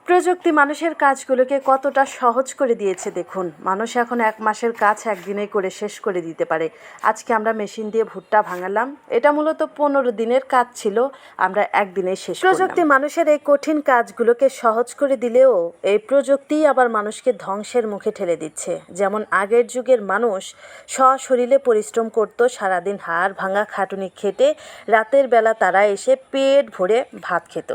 প্রযুক্তি মানুষের কাজগুলোকে কতটা সহজ করে দিয়েছে দেখুন। মানুষ এখন 1 মাসের কাজ একদিনে করে শেষ করে দিতে পারে। আজকে আমরা মেশিন দিয়ে ভুট্টা ভাঙালাম, এটা মূলত 15 দিনের কাজ ছিল, আমরা একদিনে শেষ করলাম। প্রযুক্তি মানুষের এই কঠিন কাজগুলোকে সহজ করে দিলেও এই প্রযুক্তিই আবার মানুষকে ধ্বংসের মুখে ঠেলে দিচ্ছে। যেমন আগের যুগের মানুষ সশরীরে পরিশ্রম করত, সারাদিন হাড় ভাঙা খাটুনি খেটে রাতের বেলা তারা এসে পেট ভরে ভাত খেত।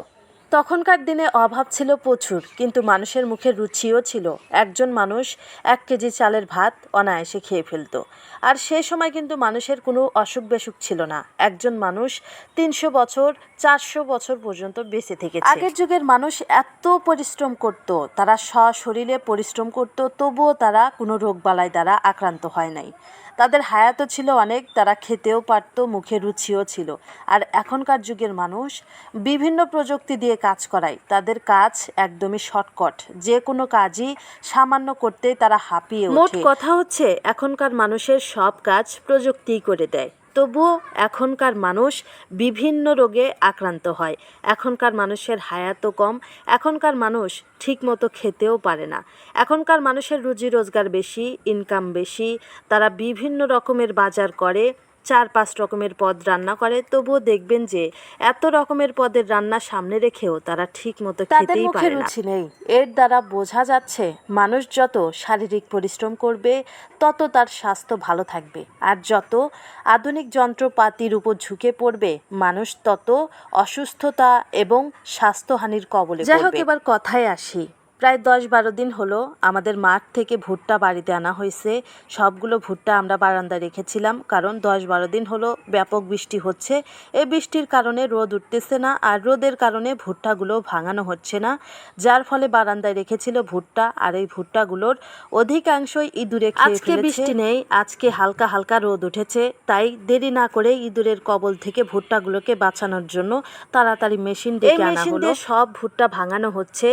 তখনকার দিনে অভাব ছিল প্রচুর, কিন্তু মানুষের মুখে রুচিও ছিল। একজন মানুষ 1 কেজি চালের ভাত অনায়াসে খেয়ে ফেলত। আর সে সময় কিন্তু মানুষের কোনো অসুখ বিসুখ ছিল না। একজন মানুষ 300 বছর 400 বছর পর্যন্ত বেঁচে থেকেছে। আগের যুগের মানুষ এত পরিশ্রম করত, তারা সশরীরে পরিশ্রম করত, তবুও তারা কোনো রোগবালাই দ্বারা আক্রান্ত হয় নাই। তাদের হায়াতও ছিল অনেক, তারা খেতেও পারত, মুখে রুচিও ছিল। আর এখনকার যুগের মানুষ বিভিন্ন প্রযুক্তি দিয়ে কাজ করায়, তাদের কাজ একদমই শর্টকাট, যে কোনো কাজই সামান্য করতেই তারা হাঁপিয়ে ওঠে। মোট কথা হচ্ছে এখনকার মানুষের সব কাজ প্রযুক্তিই করে দেয়, তবুও এখনকার মানুষ বিভিন্ন রোগে আক্রান্ত হয়। এখনকার মানুষের হায়াতও কম, এখনকার মানুষ ঠিকমতো খেতেও পারে না। এখনকার মানুষের রুজি রোজগার বেশি, ইনকাম বেশি, তারা বিভিন্ন রকমের বাজার করে, 4-5 রকমের পদ রান্না করে, তবুও দেখবেন যে এত রকমের পদের রান্না সামনে রেখেও তারা ঠিক মতো খেতেই পারে না। রুচি নেই। এর দ্বারা বোঝা যাচ্ছে মানুষ যত শারীরিক পরিশ্রম করবে তত তার স্বাস্থ্য ভালো থাকবে, আর যত আধুনিক যন্ত্রপাতির উপর ঝুঁকে পড়বে মানুষ তত অসুস্থতা এবং স্বাস্থ্যহানির কবলে পড়বে। যাই হোক, এবার কথায় আসি। প্রায় 10-12 দিন হলো আমাদের মাঠ থেকে ভুট্টা বাড়িতে আনা হয়েছে। সবগুলো ভুট্টা আমরা বারান্দায় রেখেছিলাম, কারণ 10-12 দিন হলো ব্যাপক বৃষ্টি হচ্ছে। এই বৃষ্টির কারণে রোদ উঠতেছে না, আর রোদের কারণে ভুট্টাগুলো ভাঙানো হচ্ছে না, যার ফলে বারান্দায় রেখেছিল ভুট্টা, আর এই ভুট্টাগুলোর অধিকাংশই ইঁদুরে খেয়ে ফেলেছে। আজকে বৃষ্টি নেই, আজকে হালকা হালকা রোদ উঠেছে, তাই দেরি না করে ইঁদুরের কবল থেকে ভুট্টাগুলোকে বাঁচানোর জন্য তাড়াতাড়ি মেশিন ডেকে আনা হলো। সব ভুট্টা ভাঙানো হচ্ছে।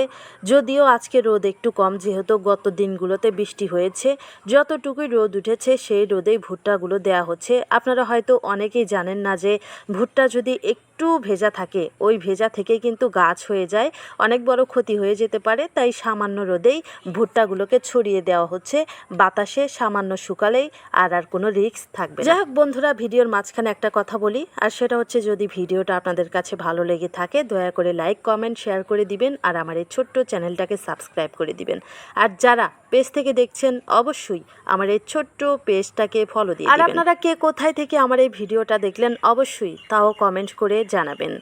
যদিও আজকে রোদ একটু কম, যেহেতু গত দিনগুলোতে বৃষ্টি হয়েছে, যতটুকুই রোদ উঠেছে সেই রোদেই ভুট্টাগুলো দেয়া হচ্ছে। আপনারা হয়তো অনেকেই জানেন না যে ভুট্টা যদি একটু ভেজা থাকে, ওই ভেজা থেকে কিন্তু গাছ হয়ে যায়, অনেক বড় ক্ষতি হয়ে যেতে পারে। তাই সামান্য রোদেই ভুট্টাগুলোকে ছড়িয়ে দেওয়া হচ্ছে, বাতাসে সামান্য শুকালেই আর কোনো রিস্ক থাকবে না। যাই হোক বন্ধুরা, ভিডিওর মাঝখানে একটা কথা বলি, আর সেটা হচ্ছে যদি ভিডিওটা আপনাদের কাছে ভালো লেগে থাকে দয়া করে লাইক, কমেন্ট, শেয়ার করে দিবেন, আর আমার এই ছোট্ট চ্যানেলটাকে সাবস্ক্রাইব করে দিবেন। আর যারা পেজ থেকে দেখছেন অবশ্যই আমার এই ছোট্ট পেজটাকে ফলো দিয়ে দিবেন। আর আপনারা কে কোথায় থেকে আমার এই ভিডিওটা দেখলেন অবশ্যই তাও কমেন্ট করে জানাবেন।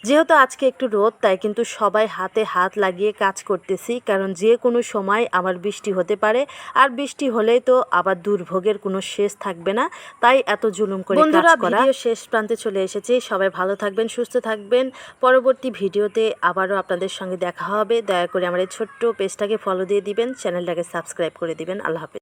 যেহেতু আজকে একটু রোদ, তাই কিন্তু সবাই হাতে হাত লাগিয়ে কাজ করতেছি, কারণ যে কোনো সময় আমার বৃষ্টি হতে পারে, আর বৃষ্টি হলেই তো আবার দুর্ভোগের কোনো শেষ থাকবে না, তাই এত জুলুম করে কাজ করা। ভিডিও শেষ প্রান্তে চলে এসেছি, সবাই ভালো থাকবেন, সুস্থ থাকবেন। পরবর্তী ভিডিওতে আবারও আপনাদের সঙ্গে দেখা হবে। দয়া করে আমার এই ছোট্ট পেজটাকে ফলো দিয়ে দিবেন, চ্যানেলটাকে সাবস্ক্রাইব করে দিবেন। আল্লাহ হাফেজ।